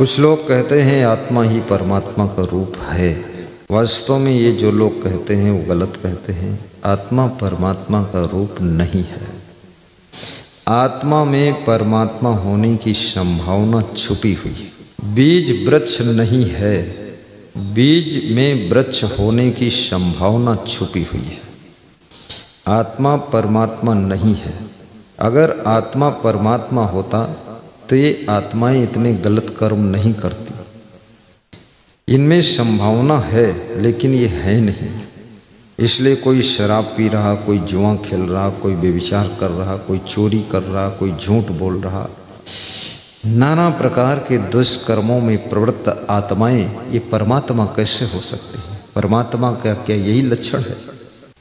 कुछ लोग कहते हैं आत्मा ही परमात्मा का रूप है। वास्तव में ये जो लोग कहते हैं वो गलत कहते हैं। आत्मा परमात्मा का रूप नहीं है। आत्मा में परमात्मा होने की संभावना छुपी हुई है। बीज वृक्ष नहीं है, बीज में वृक्ष होने की संभावना छुपी हुई है। आत्मा परमात्मा नहीं है। अगर आत्मा परमात्मा होता तो ये आत्माएं इतने गलत कर्म नहीं करती। इनमें संभावना है लेकिन ये है नहीं। इसलिए कोई शराब पी रहा, कोई जुआ खेल रहा, कोई व्यभिचार कर रहा, कोई चोरी कर रहा, कोई झूठ बोल रहा, नाना प्रकार के दुष्कर्मों में प्रवृत्त आत्माएं ये परमात्मा कैसे हो सकती हैं? परमात्मा का क्या यही लक्षण है?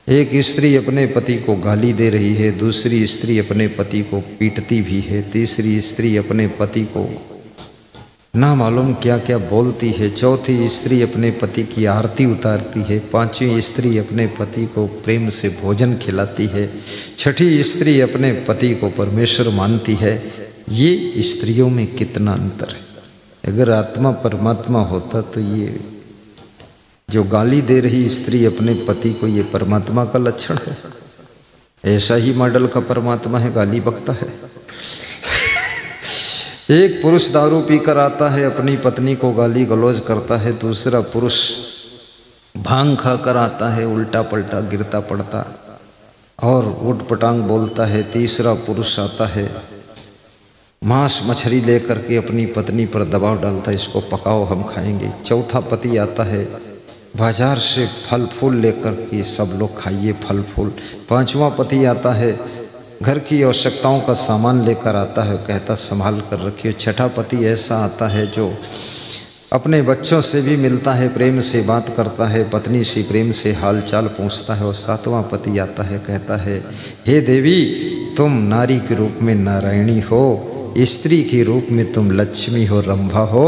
एक स्त्री अपने पति को गाली दे रही है, दूसरी स्त्री अपने पति को पीटती भी है, तीसरी स्त्री अपने पति को ना मालूम क्या क्या बोलती है, चौथी स्त्री अपने पति की आरती उतारती है, पांचवी स्त्री अपने पति को प्रेम से भोजन खिलाती है, छठी स्त्री अपने पति को परमेश्वर मानती है। ये स्त्रियों में कितना अंतर है। अगर आत्मा परमात्मा होता तो ये जो गाली दे रही स्त्री अपने पति को, ये परमात्मा का लक्षण है? ऐसा ही मॉडल का परमात्मा है, गाली बकता है। एक पुरुष दारू पीकर आता है, अपनी पत्नी को गाली गलौज करता है। दूसरा पुरुष भांग खाकर आता है, उल्टा पलटा गिरता पड़ता और उठ पटांग बोलता है। तीसरा पुरुष आता है, मांस मछली लेकर के अपनी पत्नी पर दबाव डालता है, इसको पकाओ हम खाएंगे। चौथा पति आता है, बाजार से फल फूल लेकर के सब लोग खाइए फल फूल। पांचवा पति आता है, घर की आवश्यकताओं का सामान लेकर आता है, कहता संभाल कर रखिए। छठा पति ऐसा आता है जो अपने बच्चों से भी मिलता है, प्रेम से बात करता है, पत्नी से प्रेम से हाल चाल पूछता है। और सातवां पति आता है, कहता है हे देवी, तुम नारी के रूप में नारायणी हो, स्त्री के रूप में तुम लक्ष्मी हो, रंभा हो,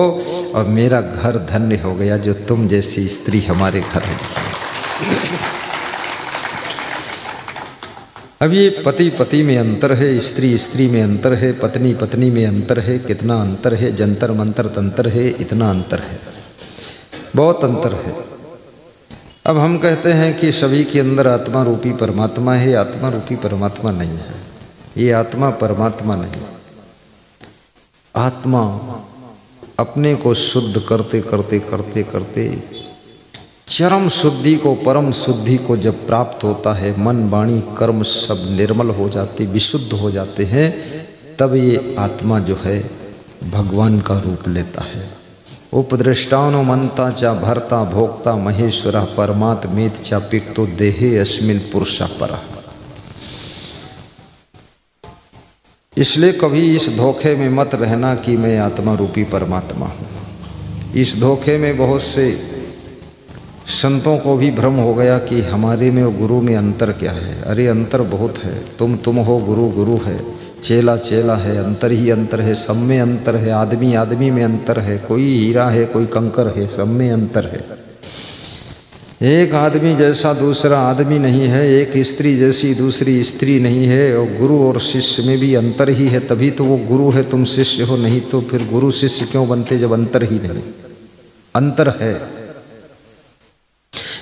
और मेरा घर धन्य हो गया जो तुम जैसी स्त्री हमारे घर है। अब ये पति पति में अंतर है, स्त्री स्त्री में अंतर है, पत्नी पत्नी में अंतर है। कितना अंतर है, जंतर मंतर तंत्र है, इतना अंतर है, बहुत अंतर है। अब हम कहते हैं कि सभी के अंदर आत्मा रूपी परमात्मा है। आत्मा रूपी परमात्मा नहीं है, ये आत्मा परमात्मा नहीं। आत्मा अपने को शुद्ध करते करते करते करते चरम शुद्धि को, परम शुद्धि को जब प्राप्त होता है, मन वाणी कर्म सब निर्मल हो जाते, विशुद्ध हो जाते हैं, तब ये आत्मा जो है भगवान का रूप लेता है। उपदृष्टानो मंता चा भर्ता भोक्ता महेश्वरा परमात्मेत चा पिक्तो देहे अस्मिन पुरुषा परा। इसलिए कभी इस धोखे में मत रहना कि मैं आत्मा रूपी परमात्मा हूँ। इस धोखे में बहुत से संतों को भी भ्रम हो गया कि हमारे में और गुरु में अंतर क्या है। अरे अंतर बहुत है। तुम हो, गुरु गुरु है, चेला चेला है, अंतर ही अंतर है, सब में अंतर है। आदमी आदमी में अंतर है, कोई हीरा है कोई कंकर है, सब में अंतर है। एक आदमी जैसा दूसरा आदमी नहीं है, एक स्त्री जैसी दूसरी स्त्री नहीं है। और गुरु और शिष्य में भी अंतर ही है, तभी तो वो गुरु है, तुम शिष्य हो। नहीं तो फिर गुरु शिष्य क्यों बनते जब अंतर ही नहीं। अंतर है,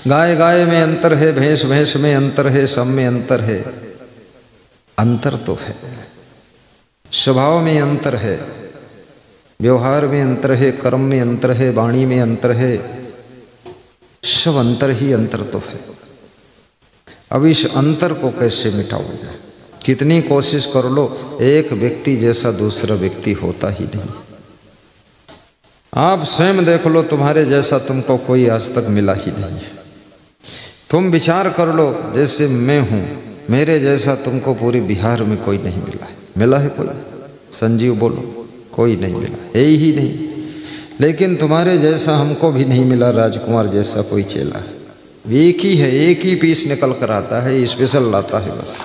गाय गाय में अंतर है, भैंस भैंस में अंतर है, सब में अंतर है। अंतर तो है, स्वभाव में अंतर है, व्यवहार में अंतर है, कर्म में अंतर है, वाणी में अंतर है, सब अंतर ही अंतर तो है। अब इस अंतर को कैसे मिटाओगे? कितनी कोशिश कर लो, एक व्यक्ति जैसा दूसरा व्यक्ति होता ही नहीं। आप स्वयं देख लो, तुम्हारे जैसा तुमको कोई आज तक मिला ही नहीं है। तुम विचार कर लो, जैसे मैं हूँ, मेरे जैसा तुमको पूरे बिहार में कोई नहीं मिला है। मिला है कोई? संजीव बोलो, कोई नहीं मिला है ही नहीं। लेकिन तुम्हारे जैसा हमको भी नहीं मिला, राजकुमार जैसा कोई चेला। एक ही है, एक ही पीस निकल कर आता है, स्पेशल लाता है बस।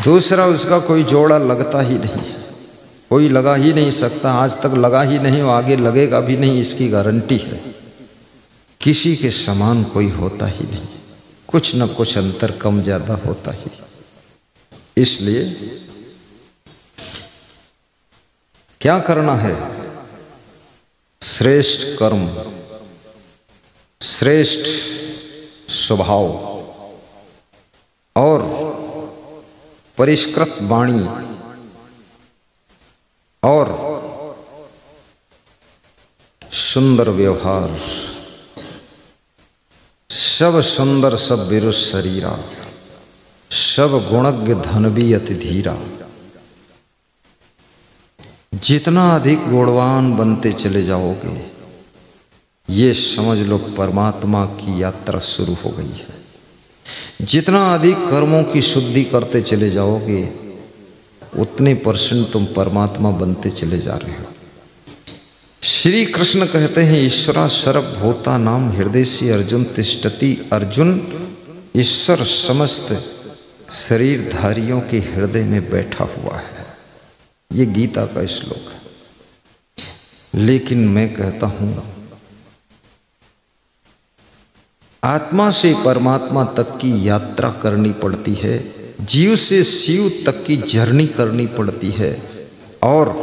दूसरा उसका कोई जोड़ा लगता ही नहीं है, कोई लगा ही नहीं सकता। आज तक लगा ही नहीं, आगे लगेगा भी नहीं, इसकी गारंटी है। किसी के समान कोई होता ही नहीं, कुछ न कुछ अंतर कम ज़्यादा होता ही। इसलिए क्या करना है? श्रेष्ठ कर्म, श्रेष्ठ स्वभाव और परिष्कृत वाणी और सुंदर व्यवहार, सब सुंदर सब विरुष शरीरा, सब गुणज्ञ धन भी अति धीरा। जितना अधिक गुणवान बनते चले जाओगे, ये समझ लो परमात्मा की यात्रा शुरू हो गई है। जितना अधिक कर्मों की शुद्धि करते चले जाओगे, उतने % तुम परमात्मा बनते चले जा रहे हो। श्री कृष्ण कहते हैं, ईश्वरा सर्वभूता नाम हृदय से अर्जुन तिष्ठति। अर्जुन, ईश्वर समस्त शरीरधारियों के हृदय में बैठा हुआ है। ये गीता का श्लोक है। लेकिन मैं कहता हूं, आत्मा से परमात्मा तक की यात्रा करनी पड़ती है, जीव से शिव तक की जर्नी करनी पड़ती है, और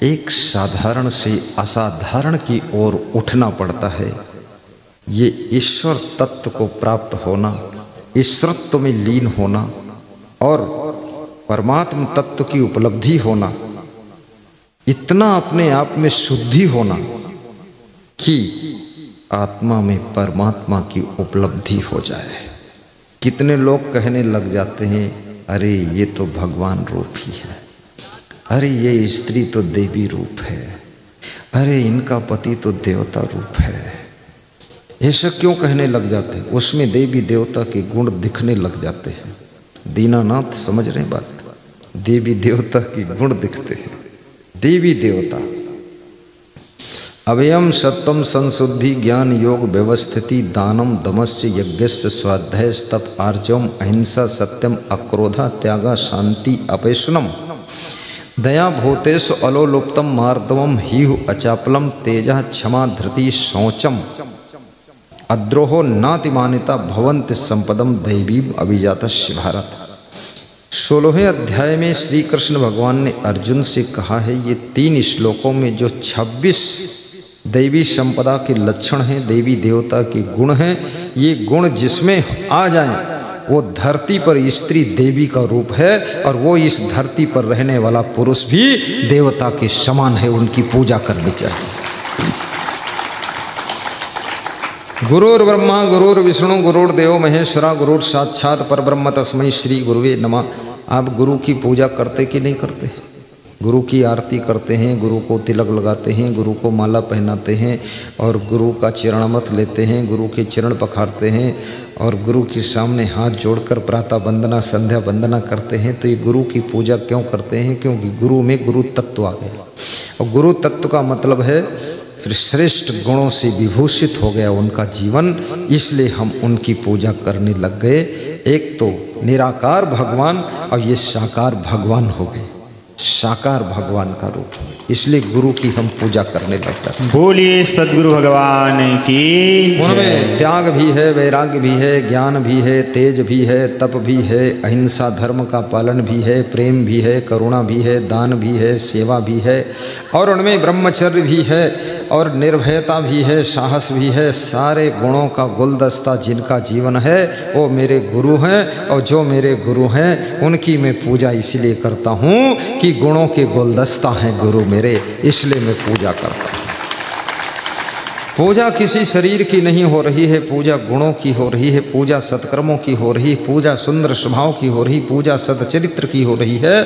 एक साधारण से असाधारण की ओर उठना पड़ता है। ये ईश्वर तत्व को प्राप्त होना, ईश्वरत्व में लीन होना और परमात्म तत्व की उपलब्धि होना, इतना अपने आप में शुद्धि होना कि आत्मा में परमात्मा की उपलब्धि हो जाए। कितने लोग कहने लग जाते हैं, अरे ये तो भगवान रूप ही है, अरे ये स्त्री तो देवी रूप है, अरे इनका पति तो देवता रूप है। ऐसा क्यों कहने लग जाते हैं? उसमें देवी देवता के गुण दिखने लग जाते हैं। दीनानाथ समझ रहे बात? देवी देवता के गुण दिखते हैं। देवी देवता अभयम सत्यम संशुद्धि ज्ञान योग व्यवस्थिति दानम दमस्य यज्ञस्य स्वाध्याय तप आर्जवम अहिंसा सत्यम अक्रोधा त्यागा शांति अपेशनम दया भूतेषु अलोलुप्तम मार्दवम हीहु अचापलम तेजा क्षमा धृति शौचम अद्रोहो नातिमानिता भवंत संपदम दैवीम अभिजातस्य भारत। 16वें अध्याय में श्री कृष्ण भगवान ने अर्जुन से कहा है, ये 3 श्लोकों में जो 26 दैवी संपदा के लक्षण हैं, देवी देवता के गुण हैं, ये गुण जिसमें आ जाएं वो धरती पर स्त्री देवी का रूप है, और वो इस धरती पर रहने वाला पुरुष भी देवता के समान है। उनकी पूजा करनी चाहिए। गुरुर् ब्रह्मा गुरुर्विष्णु गुरुर्देव महेश्वरा गुरुर् साक्षात परब्रह्म तस्मै श्री गुरुवे नमः। आप गुरु की पूजा करते कि नहीं करते? गुरु की आरती करते हैं, गुरु को तिलक लगाते हैं, गुरु को माला पहनाते हैं और गुरु का चरणामृत लेते हैं, गुरु के चरण पखारते हैं और गुरु के सामने हाथ जोड़कर प्रातः वंदना संध्या वंदना करते हैं। तो ये गुरु की पूजा क्यों करते हैं? क्योंकि गुरु में गुरु तत्व आ गया, और गुरु तत्व का मतलब है फिर श्रेष्ठ गुणों से विभूषित हो गया उनका जीवन, इसलिए हम उनकी पूजा करने लग गए। एक तो निराकार भगवान और ये साकार भगवान हो गए, साकार भगवान का रूप है, इसलिए गुरु की हम पूजा करने लगते हैं। बोलिए सद्गुरु भगवान की। उनमें त्याग भी है, वैराग्य भी है, ज्ञान भी है, तेज भी है, तप भी है, अहिंसा धर्म का पालन भी है, प्रेम भी है, करुणा भी है, दान भी है, सेवा भी है, और उनमें ब्रह्मचर्य भी है और निर्भयता भी है, साहस भी है। सारे गुणों का गुलदस्ता जिनका जीवन है वो मेरे गुरु हैं, और जो मेरे गुरु हैं उनकी मैं पूजा इसलिए करता हूँ कि गुणों के गुलदस्ता हैं गुरु मेरे, इसलिए मैं पूजा करता हूँ। पूजा किसी शरीर की नहीं हो रही है, पूजा गुणों की हो रही है, पूजा सत्कर्मों की हो रही है, पूजा सुंदर स्वभाव की हो रही, पूजा सदचरित्र की हो रही है,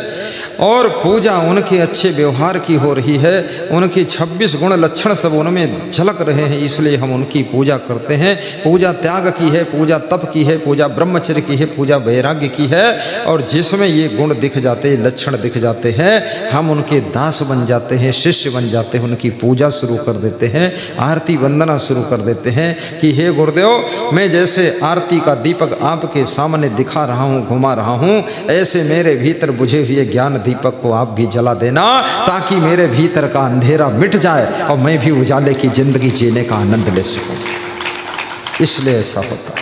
और पूजा उनके अच्छे व्यवहार की हो रही है। उनके 26 गुण लक्षण सब उनमें झलक रहे हैं, इसलिए हम उनकी पूजा करते हैं। पूजा त्याग की है, पूजा तप की है, पूजा ब्रह्मचर्य की है, पूजा वैराग्य की है, और जिसमें ये गुण दिख जाते हैं, लक्षण दिख जाते हैं, हम उनके दास बन जाते हैं, शिष्य बन जाते हैं, उनकी पूजा शुरू कर देते हैं, आरती वंदना शुरू कर देते हैं कि हे गुरुदेव, मैं जैसे आरती का दीपक आपके सामने दिखा रहा हूँ, घुमा रहा हूँ, ऐसे मेरे भीतर बुझे हुए ज्ञान दीपक को आप भी जला देना, ताकि मेरे भीतर का अंधेरा मिट जाए और मैं भी उजाले की जिंदगी जीने का आनंद ले सकूं। इसलिए ऐसा होता है।